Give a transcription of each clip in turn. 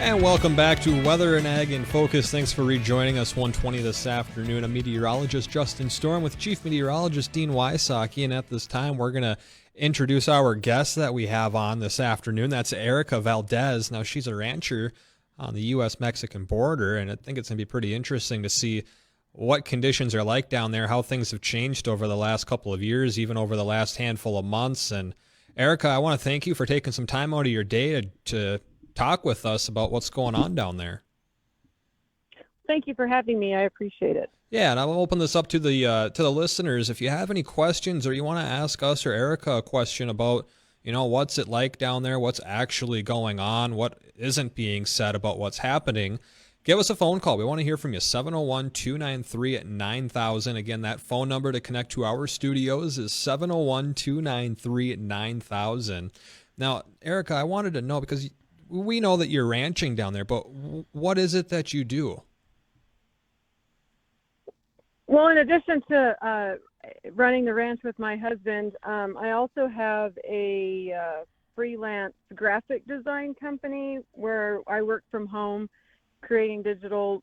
And welcome back to Weather and Ag in Focus. Thanks for rejoining us 1:20 this afternoon. I'm meteorologist Justin Storm with Chief Meteorologist Dean Wysocki. And at this time, we're going to introduce our guest that we have on this afternoon. That's Erica Valdez. Now, she's a rancher on the U.S.-Mexican border, and I think it's going to be pretty interesting to see what conditions are like down there, how things have changed over the last couple of years, even over the last handful of months. And Erica, I want to thank you for taking some time out of your day to talk with us about what's going on down there. Thank you for having me. I appreciate it. Yeah, and I'll open this up to the listeners. If you have any questions or you want to ask us or Erica a question about, what's it like down there, what's actually going on, what isn't being said about what's happening, give us a phone call. We want to hear from you, 701-293-9000. Again, that phone number to connect to our studios is 701-293-9000. Now, Erica, I wanted to know, because we know that you're ranching down there, but what is it that you do? Well, in addition to running the ranch with my husband, I also have a freelance graphic design company where I work from home, creating digital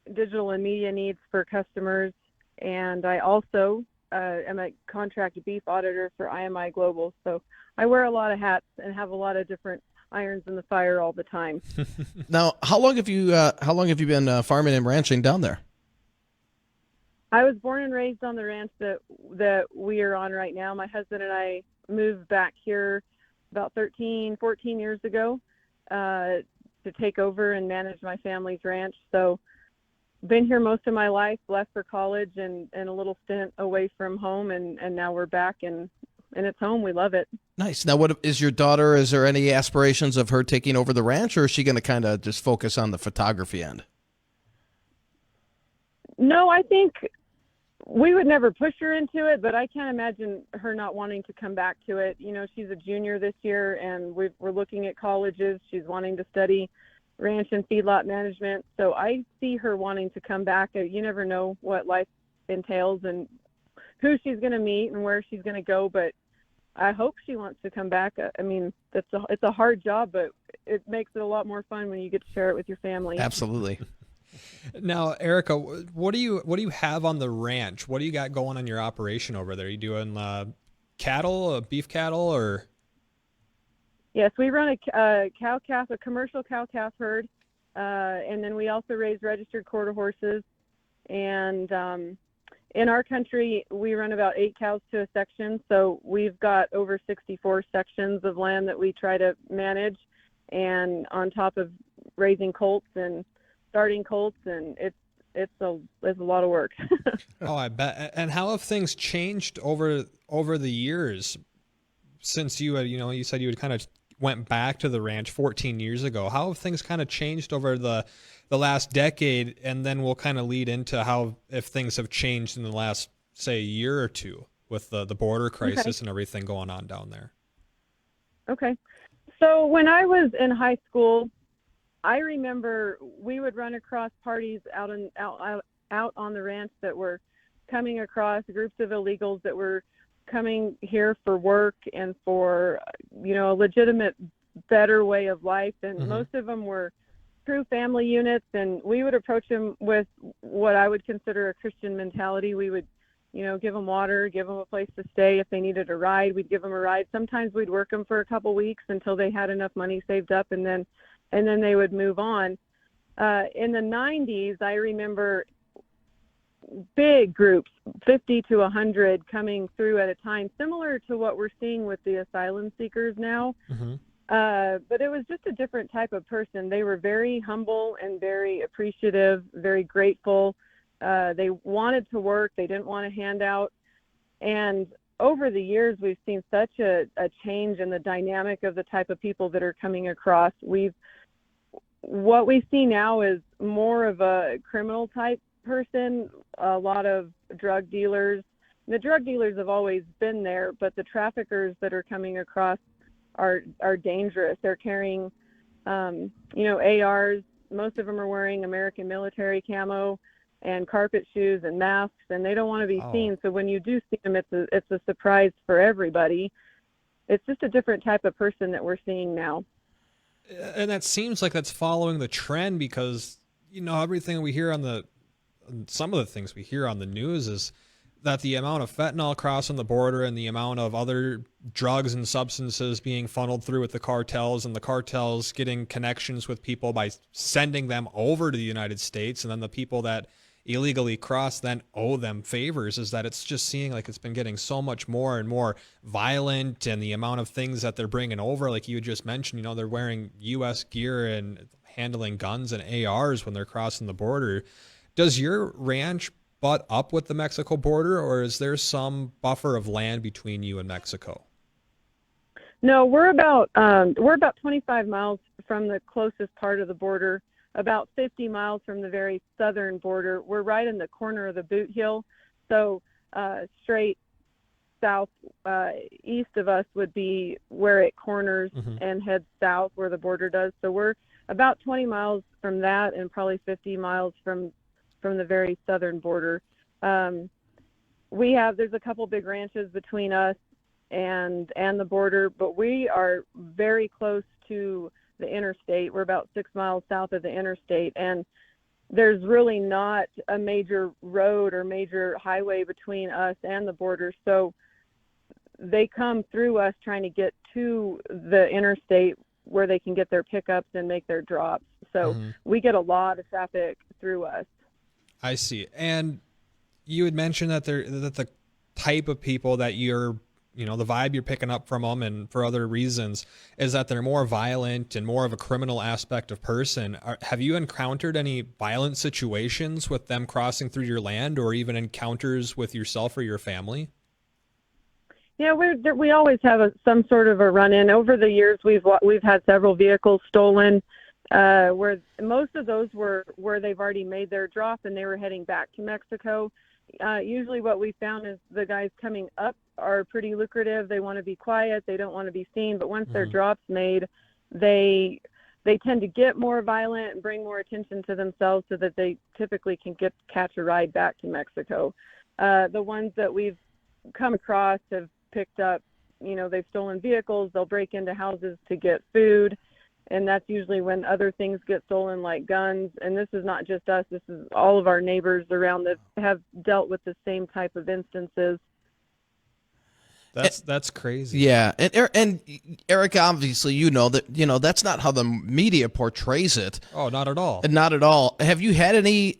and media needs for customers. And I also am a contract beef auditor for IMI Global. So I wear a lot of hats and have a lot of different irons in the fire all the time. Now, how long have you been farming and ranching down there? I was born and raised on the ranch that we are on right now. My husband and I moved back here about 13, 14 years ago to take over and manage my family's ranch. So been here most of my life, left for college and a little stint away from home, and now we're back and it's home. We love it. Nice. Now, what is your daughter? Is there any aspirations of her taking over the ranch, or is she going to kind of just focus on the photography end? No, I think we would never push her into it, but I can't imagine her not wanting to come back to it. She's a junior this year, and we're looking at colleges. She's wanting to study ranch and feedlot management. So I see her wanting to come back. You never know what life entails and who she's going to meet and where she's going to go, but I hope she wants to come back. I mean, it's a hard job, but it makes it a lot more fun when you get to share it with your family. Absolutely. Now, Erica, what do you have on the ranch? What do you got going on your operation over there? Are you doing cattle, beef cattle, or? Yes, we run a commercial cow-calf herd, and then we also raise registered quarter horses. And in our country, we run about 8 cows to a section, so we've got over 64 sections of land that we try to manage, and on top of raising colts and starting colts, and it's a lot of work. Oh, I bet. And how have things changed over the years since you had, you said you had kind of went back to the ranch 14 years ago? How have things kind of changed over the last decade, and then we'll kind of lead into if things have changed in the last, say, year or two with the border crisis and everything going on down there? Okay. So when I was in high school, I remember we would run across parties out on the ranch that were coming across groups of illegals that were coming here for work and for, a legitimate, better way of life. And most of them were true family units, and we would approach them with what I would consider a Christian mentality. We would, give them water, give them a place to stay. If they needed a ride, we'd give them a ride. Sometimes we'd work them for a couple weeks until they had enough money saved up, and then they would move on. In the 90s, I remember big groups, 50 to 100 coming through at a time, similar to what we're seeing with the asylum seekers now. But it was just a different type of person. They were very humble and very appreciative, very grateful. They wanted to work. They didn't want a handout. And over the years, we've seen such a change in the dynamic of the type of people that are coming across. What we see now is more of a criminal type person, a lot of drug dealers. The drug dealers have always been there, but the traffickers that are coming across are dangerous. They're carrying, ARs. Most of them are wearing American military camo and carpet shoes and masks, and they don't want to be seen. So when you do see them, it's a surprise for everybody. It's just a different type of person that we're seeing now. And that seems like that's following the trend because, everything we hear some of the things we hear on the news is that the amount of fentanyl crossing the border and the amount of other drugs and substances being funneled through with the cartels, and the cartels getting connections with people by sending them over to the United States, and then the people that illegally cross then owe them favors, is that it's just seeing like it's been getting so much more and more violent, and the amount of things that they're bringing over, like you just mentioned, they're wearing U.S. gear and handling guns and ARs when they're crossing the border. Does your ranch butt up with the Mexico border, or is there some buffer of land between you and Mexico? No, we're about 25 miles from the closest part of the border, about 50 miles from the very southern border. We're right in the corner of the Boot Hill, so straight south east of us would be where it corners and heads south where the border does. So we're about 20 miles from that, and probably 50 miles from the very southern border. There's a couple big ranches between us and the border, but we are very close to the interstate. We're about 6 miles south of the interstate, and there's really not a major road or major highway between us and the border. So they come through us trying to get to the interstate where they can get their pickups and make their drops. So we get a lot of traffic through us. I see. And you had mentioned that the type of people that you're, the vibe you're picking up from them, and for other reasons, is that they're more violent and more of a criminal aspect of person. Have you encountered any violent situations with them crossing through your land, or even encounters with yourself or your family? Yeah, we always have some sort of a run-in. Over the years, we've had several vehicles stolen. Where most of those were where they've already made their drop and they were heading back to Mexico. Usually what we found is the guys coming up are pretty lucrative. They want to be quiet. They don't want to be seen. But once their drop's made, they tend to get more violent and bring more attention to themselves, so that they typically can catch a ride back to Mexico. The ones that we've come across have picked up, they've stolen vehicles. They'll break into houses to get food. And that's usually when other things get stolen, like guns. And this is not just us. This is all of our neighbors around that have dealt with the same type of instances. That's crazy. Yeah. And Eric, obviously, that's not how the media portrays it. Oh, not at all. Not at all. Have you had any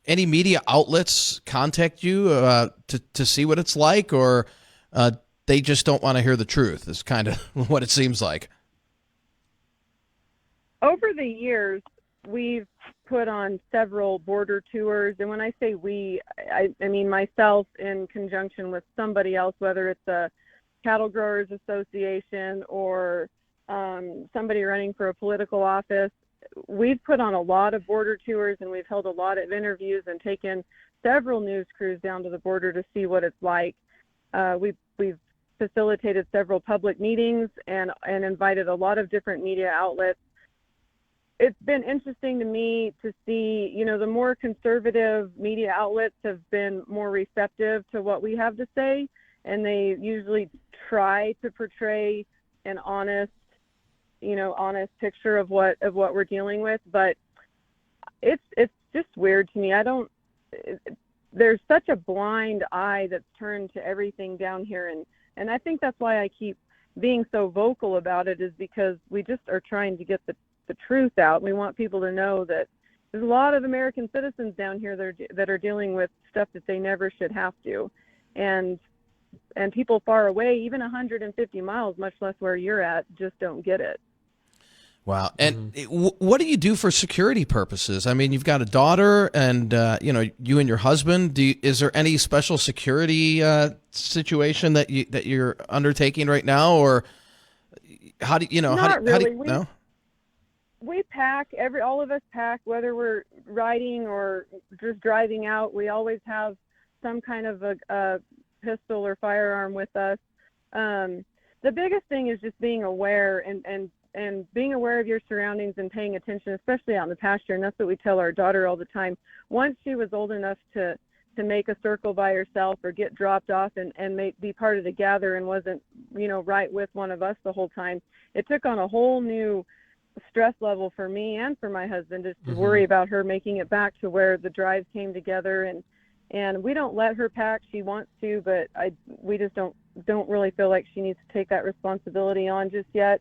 media outlets contact you to see what it's like, or they just don't want to hear the truth? Is kind of what it seems like. Over the years, we've put on several border tours. And when I say we, I mean myself in conjunction with somebody else, whether it's a cattle growers association or somebody running for a political office. We've put on a lot of border tours, and we've held a lot of interviews and taken several news crews down to the border to see what it's like. We've facilitated several public meetings and invited a lot of different media outlets. It's been interesting to me to see, the more conservative media outlets have been more receptive to what we have to say, and they usually try to portray an honest picture of what we're dealing with. But it's just weird to me. There's such a blind eye that's turned to everything down here, and I think that's why I keep being so vocal about it, is because we just are trying to get the truth out. We want people to know that there's a lot of American citizens down here that are dealing with stuff that they never should have to, and people far away, even 150 miles, much less where you're at, just don't get it. Wow. And what do you do for security purposes? I mean, you've got a daughter, and you and your husband. Is there any special security situation that you're undertaking right now, or how do you know? Not really. No? We pack, all of us pack, whether we're riding or just driving out. We always have some kind of a pistol or firearm with us. The biggest thing is just being aware and being aware of your surroundings and paying attention, especially out in the pasture. And that's what we tell our daughter all the time. Once she was old enough to make a circle by herself or get dropped off and be part of the gather and wasn't, right with one of us the whole time, it took on a whole new stress level for me and for my husband just to worry about her making it back to where the drives came together. And we don't let her pack. She wants to, but we just don't really feel like she needs to take that responsibility on just yet.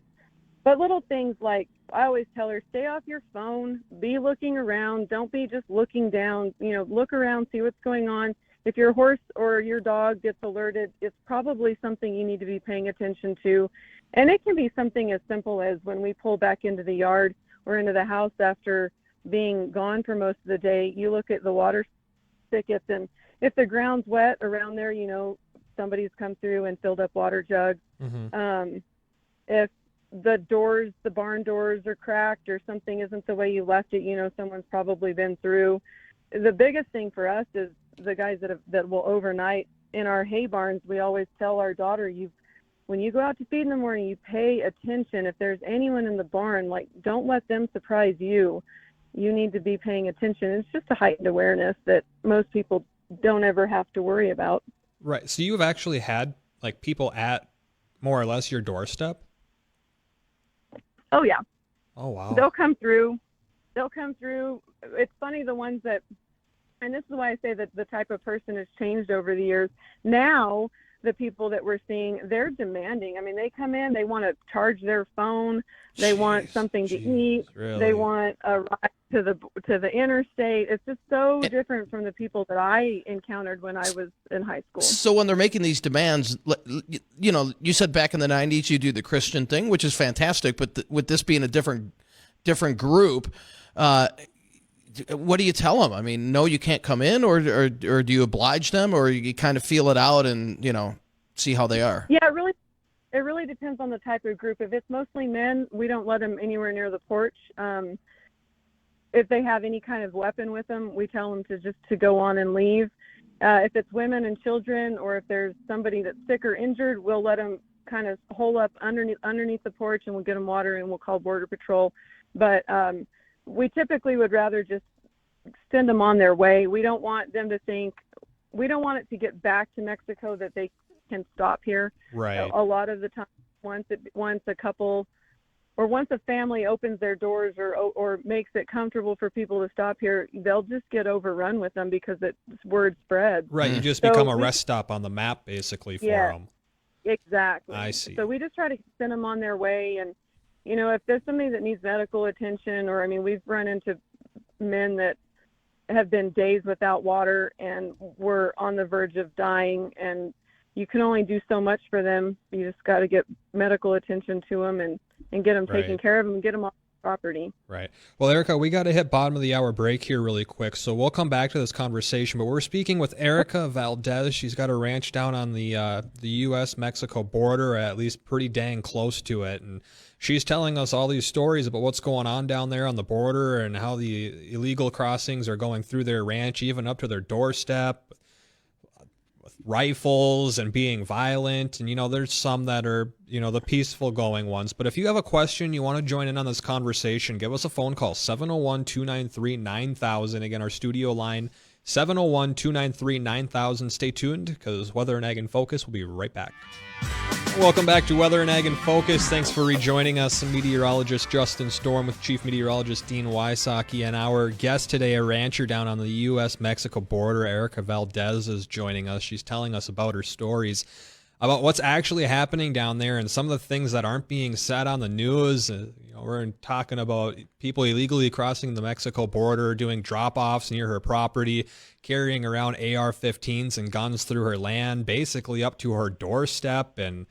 But little things like, I always tell her, stay off your phone, be looking around, don't be just looking down, look around, see what's going on. If your horse or your dog gets alerted, it's probably something you need to be paying attention to. And it can be something as simple as when we pull back into the yard or into the house after being gone for most of the day, you look at the water spigots, and if the ground's wet around there, somebody's come through and filled up water jugs. If the barn doors are cracked or something isn't the way you left it, someone's probably been through. The biggest thing for us is the guys that will overnight in our hay barns. We always tell our daughter, when you go out to feed in the morning, you pay attention. If there's anyone in the barn, don't let them surprise you. You need to be paying attention. It's just a heightened awareness that most people don't ever have to worry about. Right. So you've actually had people at more or less your doorstep? Oh yeah. Oh wow. They'll come through. It's funny, the ones that, and this is why I say that the type of person has changed over the years. Now, the people that we're seeing, they're demanding. I mean, they come in, they want to charge their phone, they want something to eat, really? They want a ride to the interstate. It's just so different from the people that I encountered when I was in high school. So when they're making these demands, you said back in the 90s you do the Christian thing, which is fantastic, but with this being a different group, what do you tell them? I mean, no, you can't come in, or do you oblige them, or you kind of feel it out and see how they are? Yeah, it really depends on the type of group. If it's mostly men, we don't let them anywhere near the porch. If they have any kind of weapon with them, we tell them to go on and leave. If it's women and children, or if there's somebody that's sick or injured, we'll let them kind of hole up underneath the porch, and we'll get them water, and we'll call Border Patrol. But we typically would rather just send them on their way. We don't want them to think, we don't want it to get back to Mexico that they can stop here. Right. A lot of the time, once a couple or once a family opens their doors or makes it comfortable for people to stop here, they'll just get overrun with them because word spreads. Right. You just become a rest stop on the map basically for them. Exactly. I see. So we just try to send them on their way. And, if there's somebody that needs medical attention, or, we've run into men that have been days without water and were on the verge of dying, and you can only do so much for them. You just got to get medical attention to them and get them taken care of and get them off the property. Right. Well, Erica, we got to hit bottom of the hour break here really quick, so we'll come back to this conversation. But we're speaking with Erica Valdez. She's got a ranch down on the U.S.-Mexico border, at least pretty dang close to it, and she's telling us all these stories about what's going on down there on the border and how the illegal crossings are going through their ranch, even up to their doorstep, with rifles and being violent. And, there's some that are, the peaceful going ones. But if you have a question, you want to join in on this conversation, give us a phone call, 701-293-9000. Again, our studio line, 701-293-9000. Stay tuned, because Weather and Ag in Focus will be right back. Welcome back to Weather and Ag in Focus. Thanks for rejoining us. I'm meteorologist Justin Storm with Chief Meteorologist Dean Wysocki, and our guest today, a rancher down on the U.S.-Mexico border, Erica Valdez, is joining us. She's telling us about her stories, about what's actually happening down there and some of the things that aren't being said on the news. We're talking about people illegally crossing the Mexico border, doing drop-offs near her property, carrying around AR-15s and guns through her land, basically up to her doorstep, and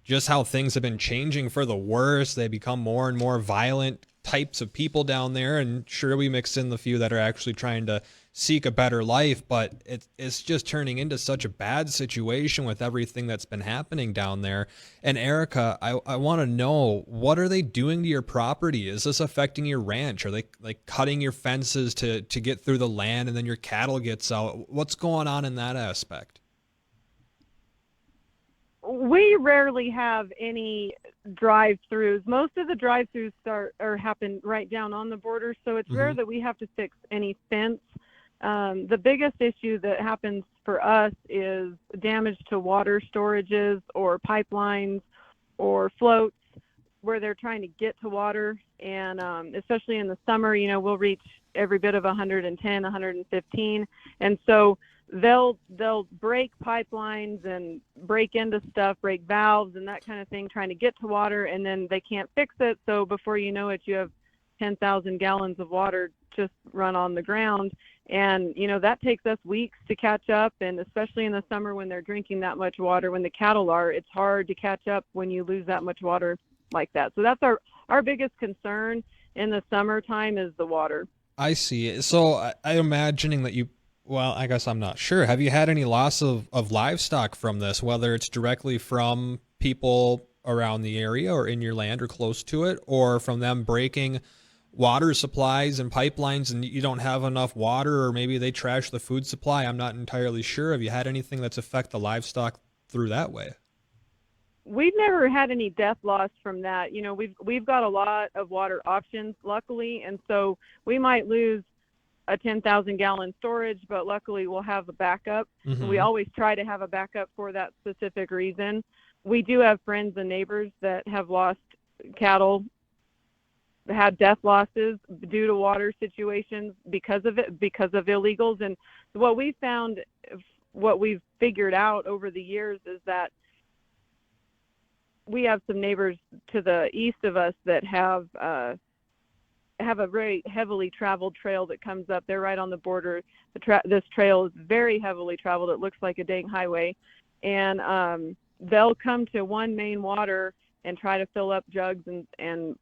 just how things have been changing for the worse. They become more and more violent types of people down there, and sure, we mix in the few that are actually trying to seek a better life, but it's just turning into such a bad situation with everything that's been happening down there. And Erica, I want to know, what are they doing to your property? Is this affecting your ranch? Are they cutting your fences to get through the land, and then your cattle gets out? What's going on in that aspect? We rarely have any drive-throughs. Most of the drive-throughs happen right down on the border, so it's rare that we have to fix any fence. The biggest issue that happens for us is damage to water storages or pipelines or floats. where they're trying to get to water, and especially in the summer, we'll reach every bit of 110, 115, and so they'll break pipelines and break into stuff, break valves and that kind of thing, trying to get to water, and then they can't fix it. So before you know it, you have 10,000 gallons of water just run on the ground, and that takes us weeks to catch up. And especially in the summer when they're drinking that much water, when the cattle are, it's hard to catch up when you lose that much water like that. So that's our biggest concern in the summertime is the water. I see. So I'm imagining that well, I guess I'm not sure. Have you had any loss of livestock from this, whether it's directly from people around the area or in your land or close to it, or from them breaking water supplies and pipelines and you don't have enough water, or maybe they trash the food supply? I'm not entirely sure. Have you had anything that's affect the livestock through that way? We've never had any death loss from that. We've got a lot of water options, luckily, and so we might lose a 10,000 gallon storage, but luckily we'll have a backup. Mm-hmm. We always try to have a backup for that specific reason. We do have friends and neighbors that have lost cattle, had death losses due to water situations because of illegals. And what we found, what we've figured out over the years is that we have some neighbors to the east of us that have a very heavily traveled trail that comes up. They're right on the border. This trail is very heavily traveled. It looks like a dang highway. And they'll come to one main water and try to fill up jugs and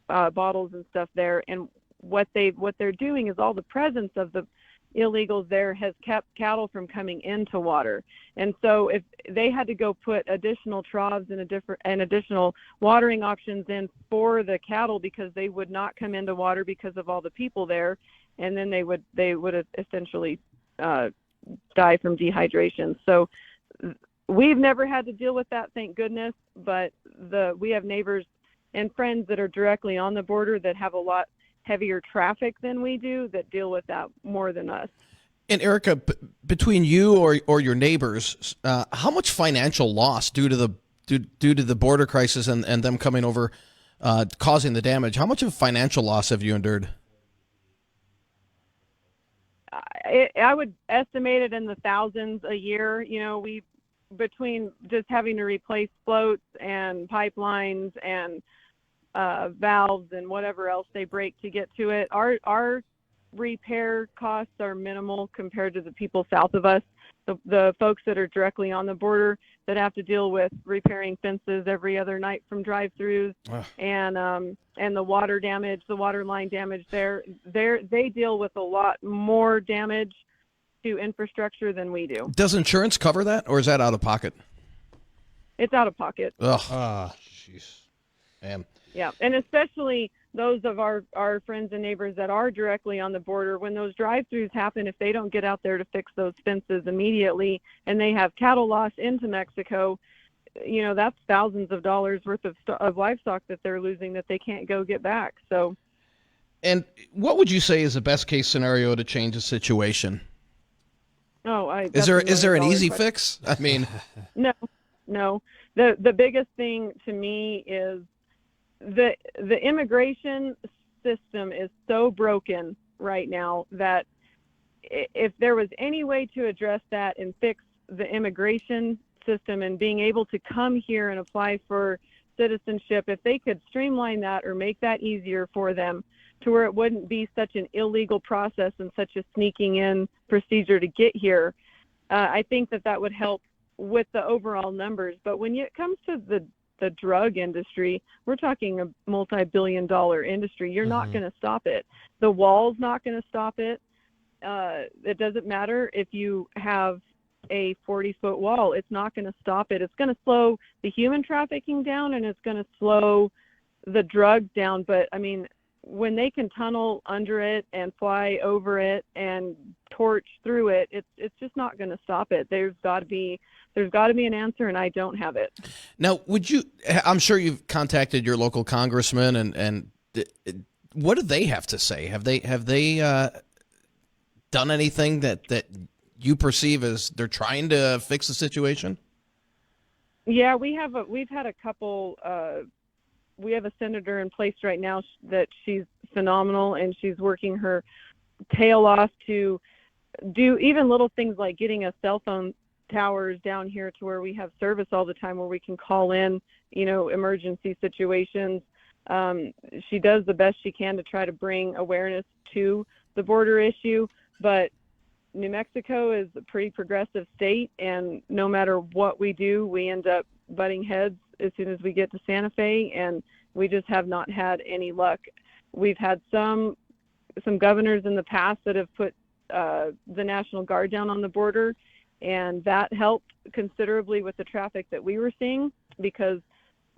bottles and stuff there. And what they're doing is all the presence of the illegals there has kept cattle from coming into water. And so if they had to go put additional troughs and additional watering options in for the cattle because they would not come into water because of all the people there, and then they would essentially die from dehydration. So we've never had to deal with that, thank goodness, but we have neighbors and friends that are directly on the border that have a lot heavier traffic than we do that deal with that more than us. And Erica, between you or your neighbors, how much financial loss due to the border crisis and them coming over, causing the damage, how much of financial loss have you endured? I would estimate it in the thousands a year. We between just having to replace floats and pipelines and valves and whatever else they break to get to it. Our repair costs are minimal compared to the people south of us. The folks that are directly on the border that have to deal with repairing fences every other night from drive-throughs and the water damage, the water line damage they deal with a lot more damage to infrastructure than we do. Does insurance cover that, or is that out of pocket? It's out of pocket. Ugh. Jeez. Man. Yeah, and especially those of our friends and neighbors that are directly on the border, when those drive-throughs happen, if they don't get out there to fix those fences immediately and they have cattle loss into Mexico, that's thousands of dollars worth of livestock that they're losing that they can't go get back. So, and what would you say is the best case scenario to change the situation? Is there an easy fix? I mean, no. The biggest thing to me is the immigration system is so broken right now that if there was any way to address that and fix the immigration system and being able to come here and apply for citizenship, if they could streamline that or make that easier for them to where it wouldn't be such an illegal process and such a sneaking in procedure to get here, I think that would help with the overall numbers. But when it comes to the drug industry, we're talking a multi-billion-dollar industry. You're not going to stop it. The wall's not going to stop it. It doesn't matter if you have a 40-foot wall. It's not going to stop it. It's going to slow the human trafficking down, and it's going to slow the drugs down. But, I mean, when they can tunnel under it and fly over it and torch through it, it's just not going to stop it. There's got to be an answer, and I don't have it. Now, I'm sure you've contacted your local congressman, and what do they have to say? Have they done anything that you perceive as they're trying to fix the situation? Yeah, we've had a couple we have a senator in place right now that she's phenomenal, and she's working her tail off to do even little things like getting us cell phone towers down here to where we have service all the time, where we can call in, emergency situations. She does the best she can to try to bring awareness to the border issue, but New Mexico is a pretty progressive state, and no matter what we do, we end up butting heads as soon as we get to Santa Fe, and we just have not had any luck. We've had some governors in the past that have put the National Guard down on the border, and that helped considerably with the traffic that we were seeing, because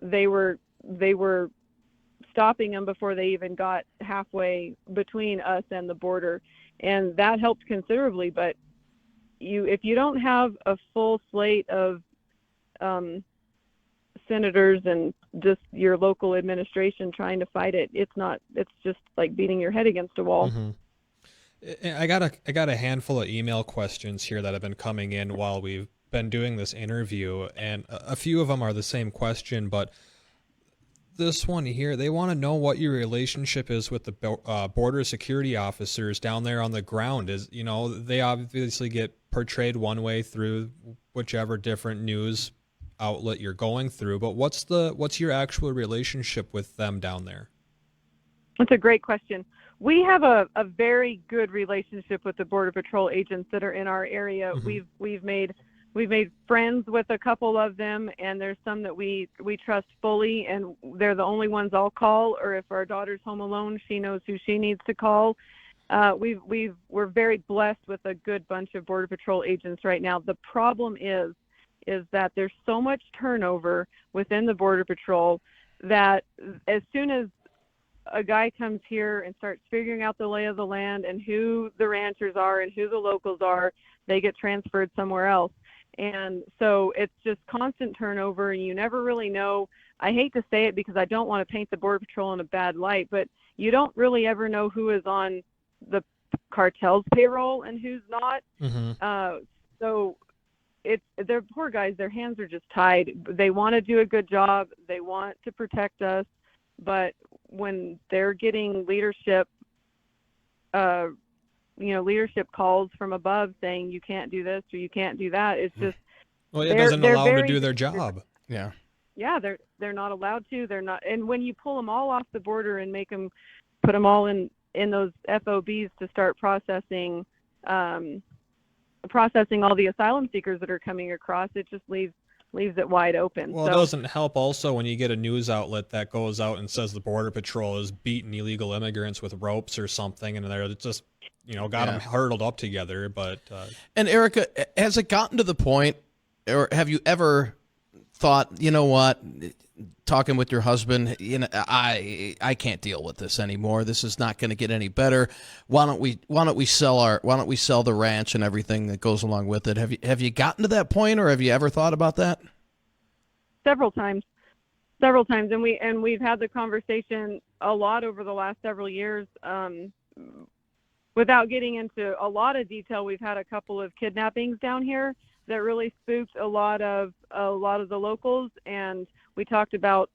they were stopping them before they even got halfway between us and the border, and that helped considerably. But if you don't have a full slate of senators and just your local administration trying to fight it, it's just like beating your head against a wall. Mm-hmm. I got a handful of email questions here that have been coming in while we've been doing this interview, and a few of them are the same question, but this one here, they want to know what your relationship is with the border security officers down there on the ground. They obviously get portrayed one way through whichever different news outlet you're going through, but what's your actual relationship with them down there? That's a great question. We have a very good relationship with the Border Patrol agents that are in our area. Mm-hmm. We've made friends with a couple of them, and there's some that we trust fully, and they're the only ones I'll call. Or if our daughter's home alone, she knows who she needs to call. We're very blessed with a good bunch of Border Patrol agents right now. The problem is that there's so much turnover within the Border Patrol that as soon as a guy comes here and starts figuring out the lay of the land and who the ranchers are and who the locals are, they get transferred somewhere else. And so it's just constant turnover, and you never really know. I hate to say it because I don't want to paint the Border Patrol in a bad light, but you don't really ever know who is on the cartel's payroll and who's not. Mm-hmm. So they're poor guys. Their hands are just tied. They want to do a good job. They want to protect us. But when they're getting leadership calls from above saying you can't do this or you can't do that, it's just it doesn't allow them to do their job. Yeah, they're not allowed to. They're not. And when you pull them all off the border and put them all in those FOBs to start processing all the asylum seekers that are coming across, it just leaves it wide open. Well, it doesn't help also when you get a news outlet that goes out and says the Border Patrol is beating illegal immigrants with ropes or something, and they're just, got them hurdled up together. But and Erica, has it gotten to the point, or have you ever thought, what, talking with your husband, I can't deal with this anymore. This is not going to get any better. Why don't we sell the ranch and everything that goes along with it? Have you gotten to that point, or have you ever thought about that? Several times, and we've had the conversation a lot over the last several years. Without getting into a lot of detail, we've had a couple of kidnappings down here that really spooked a lot of the locals, and we talked about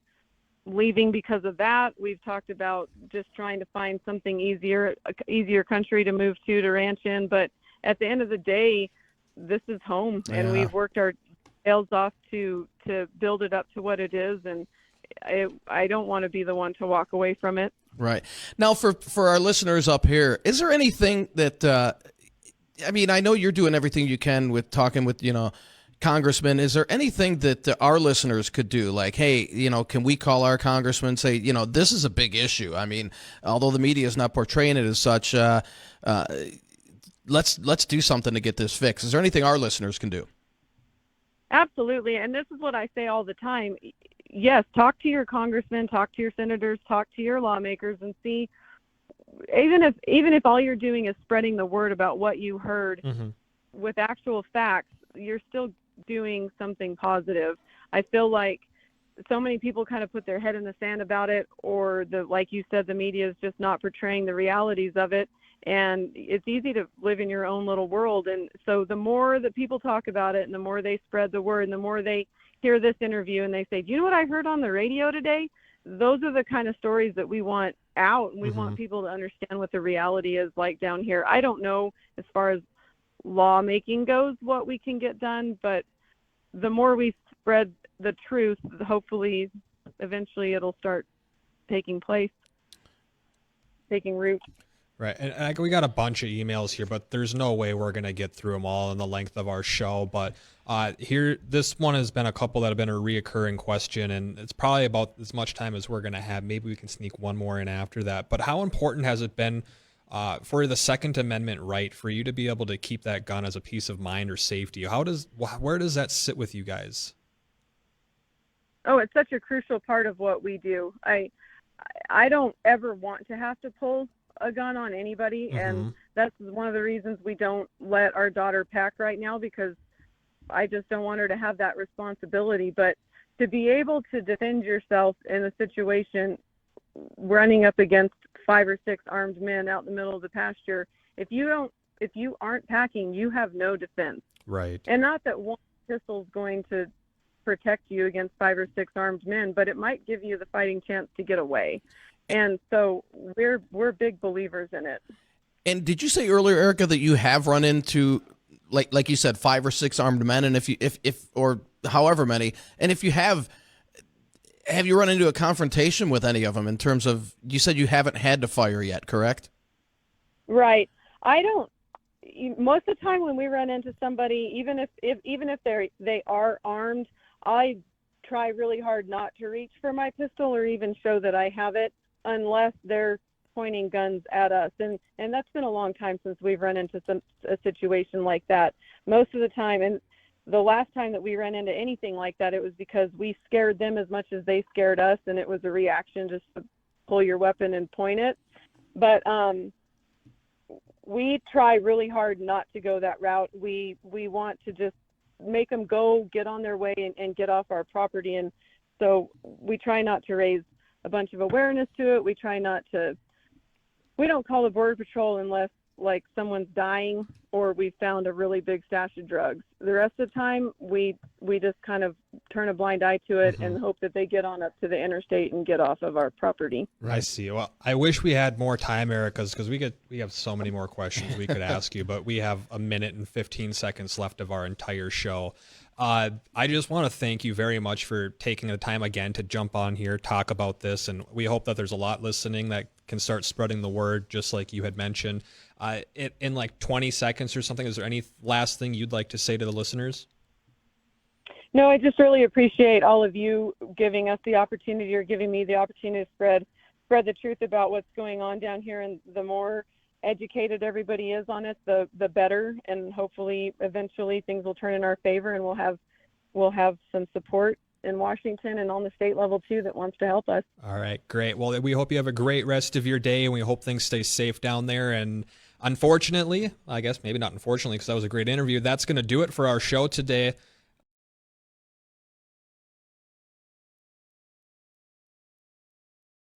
leaving because of that. We've talked about just trying to find something easier country to move to ranch in. But at the end of the day, this is home, and we've worked our tails off to build it up to what it is, and I don't want to be the one to walk away from it. Right. Now, for our listeners up here, is there anything that I know you're doing everything you can with talking with, congressmen. Is there anything that our listeners could do? Like, hey, can we call our congressman and say, this is a big issue. I mean, although the media is not portraying it as such, let's do something to get this fixed. Is there anything our listeners can do? Absolutely. And this is what I say all the time. Yes, talk to your congressmen, talk to your senators, talk to your lawmakers, and see, even if all you're doing is spreading the word about what you heard with actual facts, you're still doing something positive. I feel like so many people kind of put their head in the sand about it, or like you said, the media is just not portraying the realities of it. And it's easy to live in your own little world. And so the more that people talk about it and the more they spread the word and the more they hear this interview and they say, do you know what I heard on the radio today? those are the kind of stories that we want out, and we want people to understand what the reality is like down here. I don't know as far as lawmaking goes what we can get done, but the more we spread the truth, hopefully eventually it'll start taking root. Right. And we got a bunch of emails here, but there's no way we're going to get through them all in the length of our show. But here, this one has been a couple that have been a reoccurring question, and it's probably about as much time as we're going to have. Maybe we can sneak one more in after that. But how important has it been for the Second Amendment right for you to be able to keep that gun as a peace of mind or safety? Where does that sit with you guys? Oh, it's such a crucial part of what we do. I don't ever want to have to pull a gun on anybody, and that's one of the reasons we don't let our daughter pack right now, because I just don't want her to have that responsibility. But to be able to defend yourself in a situation running up against 5 or 6 armed men out in the middle of the pasture, if you aren't packing, you have no defense. Right. And not that one pistol is going to protect you against 5 or 6 armed men, but it might give you the fighting chance to get away. And so we're big believers in it. And did you say earlier, Erica, that you have run into, like you said, 5 or 6 armed men, and if or however many, and if you have you run into a confrontation with any of them in terms of, you said you haven't had to fire yet, correct? Right. Most of the time when we run into somebody, even if they are armed, I try really hard not to reach for my pistol or even show that I have it, unless they're pointing guns at us. And that's been a long time since we've run into a situation like that. Most of the time, and the last time that we ran into anything like that, it was because we scared them as much as they scared us, and it was a reaction just to pull your weapon and point it. But we try really hard not to go that route. We want to just make them get on their way and get off our property. And so we try not to raise a bunch of awareness to it. We don't call the Border Patrol unless like someone's dying or we found a really big stash of drugs. The rest of the time, we just kind of turn a blind eye to it and hope that they get on up to the interstate and get off of our property. I see. Well, I wish we had more time, Erica, because we have so many more questions we could ask you, but we have 1 minute and 15 seconds left of our entire show. I just want to thank you very much for taking the time again to jump on here, talk about this, and we hope that there's a lot listening that can start spreading the word, just like you had mentioned. In like 20 seconds or something, is there any last thing you'd like to say to the listeners? No, I just really appreciate all of you giving us the opportunity, or giving me the opportunity to spread the truth about what's going on down here. And the more educated everybody is on it, the better. And hopefully, eventually, things will turn in our favor, and we'll have some support in Washington and on the state level too that wants to help us. All right, great. Well, we hope you have a great rest of your day, and we hope things stay safe down there. And unfortunately, I guess maybe not unfortunately, because that was a great interview, that's going to do it for our show today.